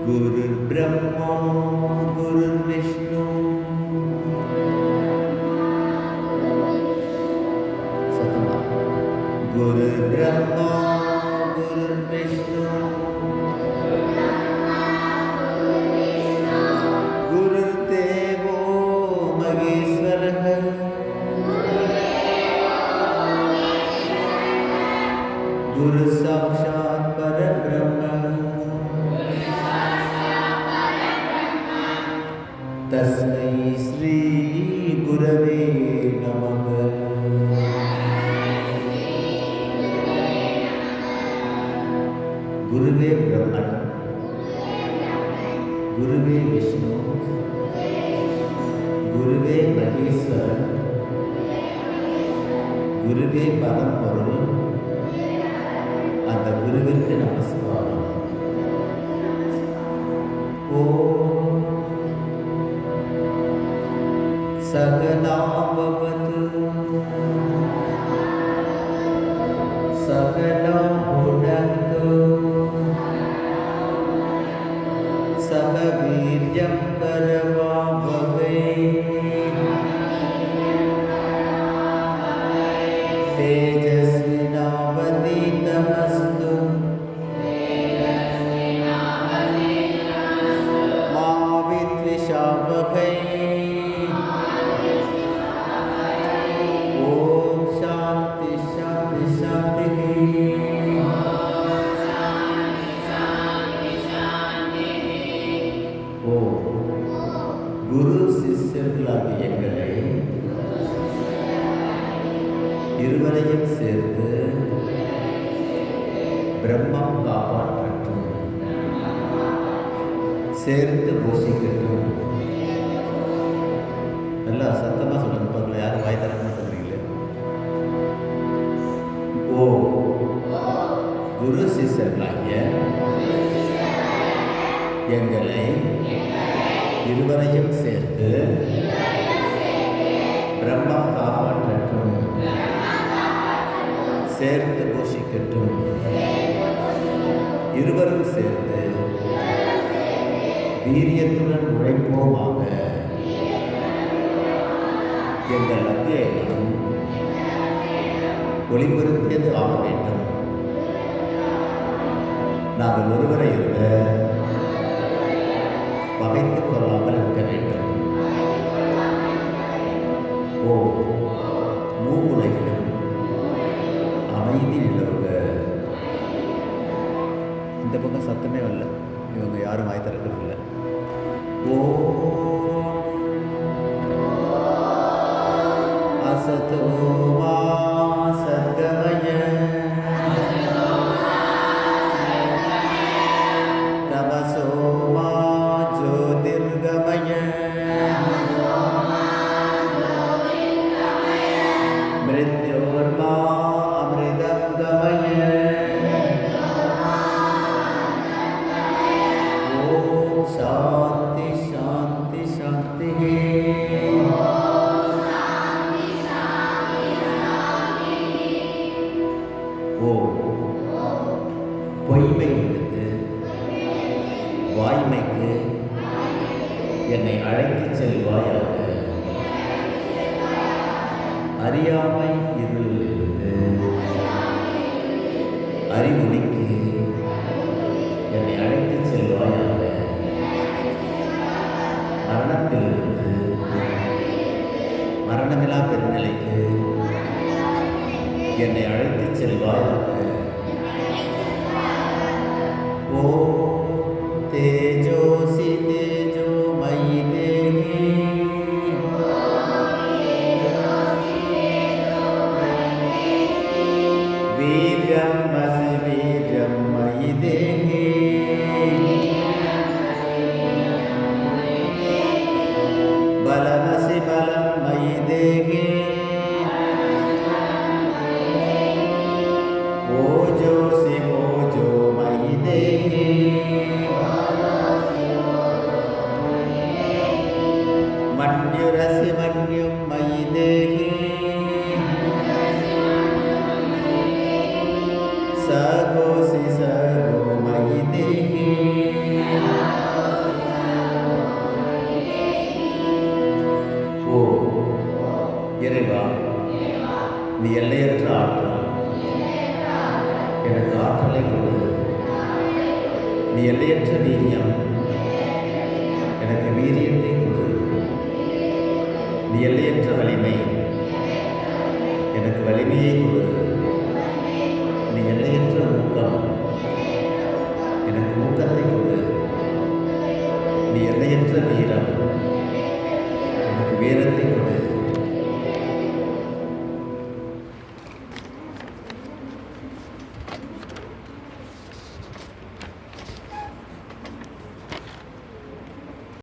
गुरुर्ब्रह्मा गुरुर्विष्णु सतमा गुरुर्ब्रह्मा गुरुर्विष्णु गुरुर्देवो महेश्वरः गुरुसाक्षात् परब्रह्म तस्मै श्री गुरवे नमः। गुरुवे ब्रह्मन् गुरुवे विष्णु गुरुवे महेश्वरன் गुरुवे பரம்பொருள் அந்த குருவிற்கு நமஸ்காரம். ஓம் சகனா பவது சகனா புனக்து சக வீர்யம் கரவாவகை தேஜஸ்வினாவதீதமஸ்து மா வித்விஷாவகை. ஓம் சாந்தி சாந்தி சாந்தி. ஓம் குரு சிஷ்யர்களாகிய எங்களை இருவரையும் சேர்த்து பிரம்மம் காப்பாற்றட்டும், சேர்த்து போஷிக்கட்டும். நல்லா சத்தமா சொல்லுங்க பார்க்கல, யாரும் வாய் தர மாட்டேங்கிறீங்களே. ஓ குரு சிஷ்யர்களாகிய எங்களை இருவரையும் சேர்த்து பிரம்மம் காப்பாற்றட்டும், சேர்த்து போஷிக்கட்டும். இருவரும் சேர்த்து வீரியத்துடன் உழைப்போமாக. எங்கள் அத்தியாயம் ஒளிபரப்பியது ஆக வேண்டும். நாங்கள் ஒருவரை பகைத்துக் கொள்ளாமல் இருக்க வேண்டும். ஓ மூவுலகிலும் அமைதி நிலவுக. இந்த பக்கம் சத்தமே வரல, இவங்க யாரும் வாய் திறக்கிறது இல்லை. ஓ அசதோ மா சத்கமய தமசோ மா ஜோதிர்கமய மிருத்யோர்மா அமிர்தம் கமய. ஓம் சாந்தி சாந்தி சாந்தி. ஓம் பொய்மையிலிருந்து வாய்மைக்கு என்னை அழைத்துச் செல்வாயாக. அறியாமை இருளிலிருந்து அறிவொளிக்கு என்னை அழைத்துச் செல்வாயாக. மரணத்திலிருந்து மரணமில்லா பெருநிலைக்கு என்னை அழைத்துச் செல்வாயாக. ஓ தேஜோசி தேஜோமயி தேவி வீர்யமசி வீர்யமயி தேவி பலமசி பலம் மயி தேவி ஓஜோசி ஓஜோ மயி தேவி எனக்கு ஆற்றலை கொடு. நீ எல்லையற்ற வீரியம், எனக்கு வீரியத்தை கொடு. நீ எல்லையற்ற வலிமை, எனக்கு வலிமையை கொடு. நீ எல்லையற்ற ஊக்கம், எனக்கு ஊக்கத்தை கொடு. நீ எல்லையற்ற வீரம், எனக்கு வீரத்தை கொடு.